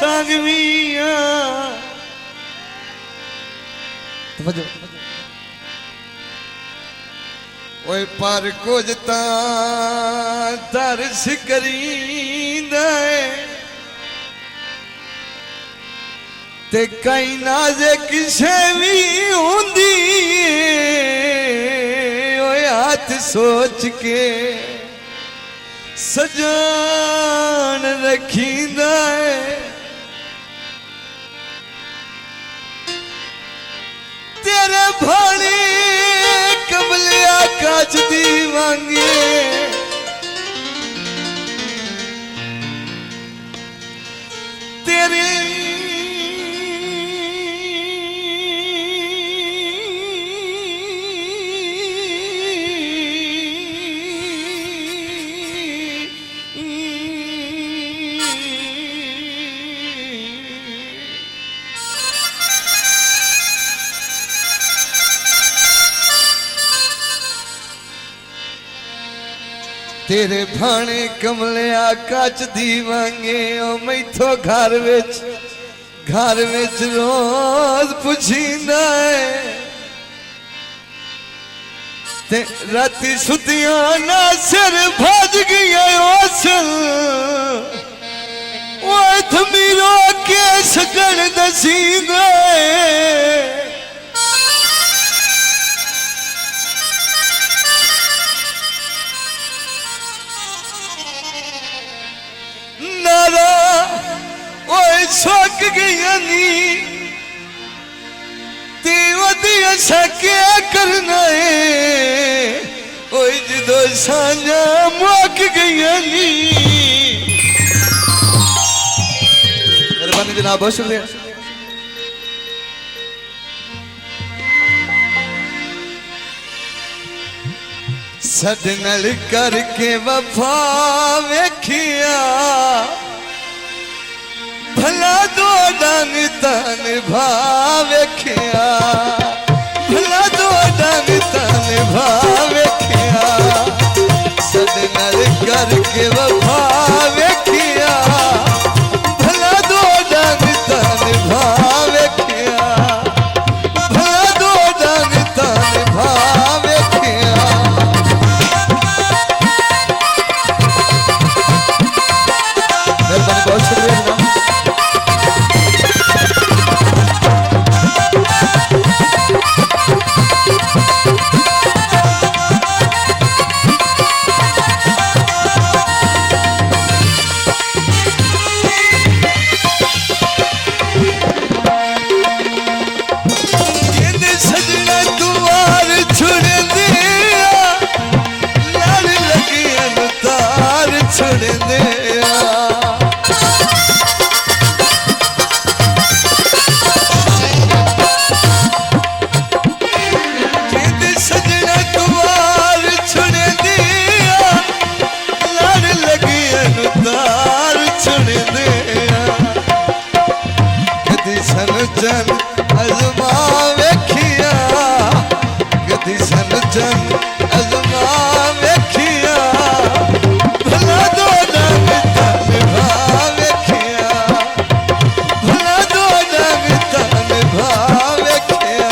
सांगविया ओए पर कोजता दर्श करींदा ते कई नाजे किसे भी होंदी ओए हाथ सोच के सजान रखींदा तेरे भाने कमलिया काच दी वांगे तेरे तेरे भाने कमलिया काच दीवांगे ओ मैथो घर विच रोज पुछींदा है ते राती सुतिया ना सिर भज गया ओसल ओ थमीरो के सकड़ दसींदा है सोक गया नी ते वदिया सा क्या करना है ओए जदो सांझा मुक गया नी मेहरबानी जनाब बहुत शुक्रिया साडे नाल करके वफा वेखिया भला दो डांग तन भावेखिया भला दो डांग तन भावेखिया सद नर करके वफा वेखिया भला दो डांग तन भावेखिया भला दो डांग तन भावेखिया मेहरबानी बहुत शुक्रिया जन अजमा वेखिया गति सन जन अजमा वेखिया भला दो डांग तन भावेखिया भला दो डांग तन भावेखिया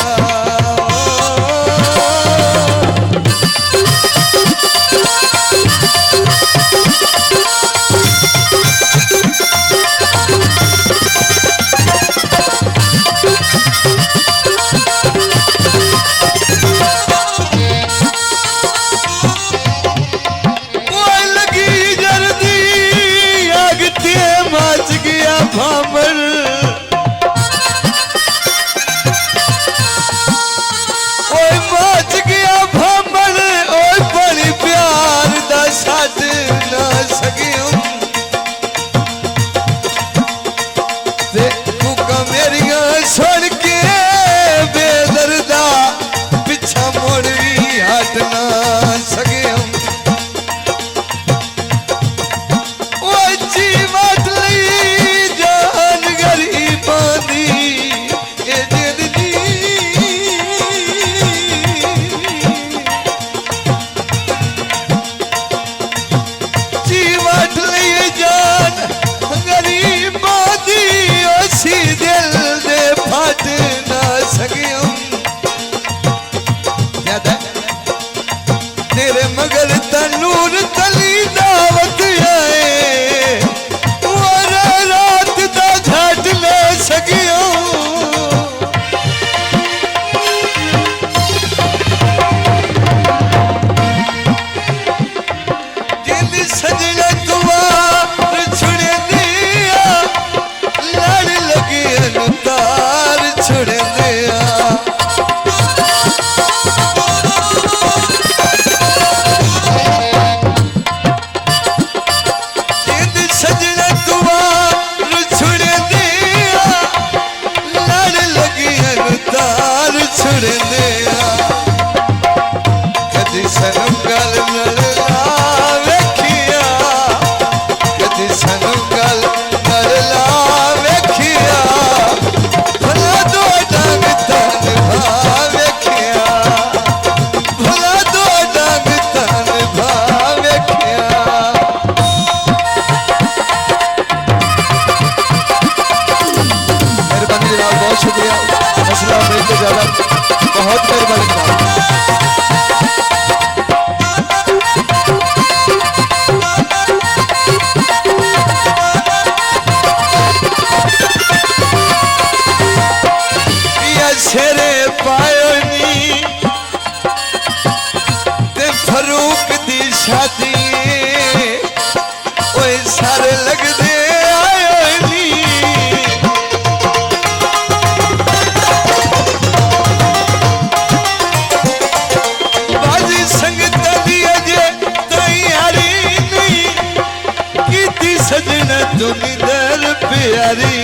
जी तेरे मगर तनूर तली दावत आए और रात दा झट ले सकियो जिंद सजना तुम्हार छुड़े दिया लड़ लगी अनुतार छुड़े दिया कदी सनम गल नड़ला वेखिया कदी सनम गल नड़ला वेखिया भला दो डांग तन भा वेखिया भला दो डांग तन भा वेखिया मेहरबानी जनाब बहुत शुक्रिया मसला मिलते ज़्यादा बहुत मेहरबानी जनाब शेरे पायोनी ते फरूक दी शादी ओए सारे लगदे आयोनी बाजी संगत दी अजे तैयारी नहीं कीती सजना दुनी दर प्यारी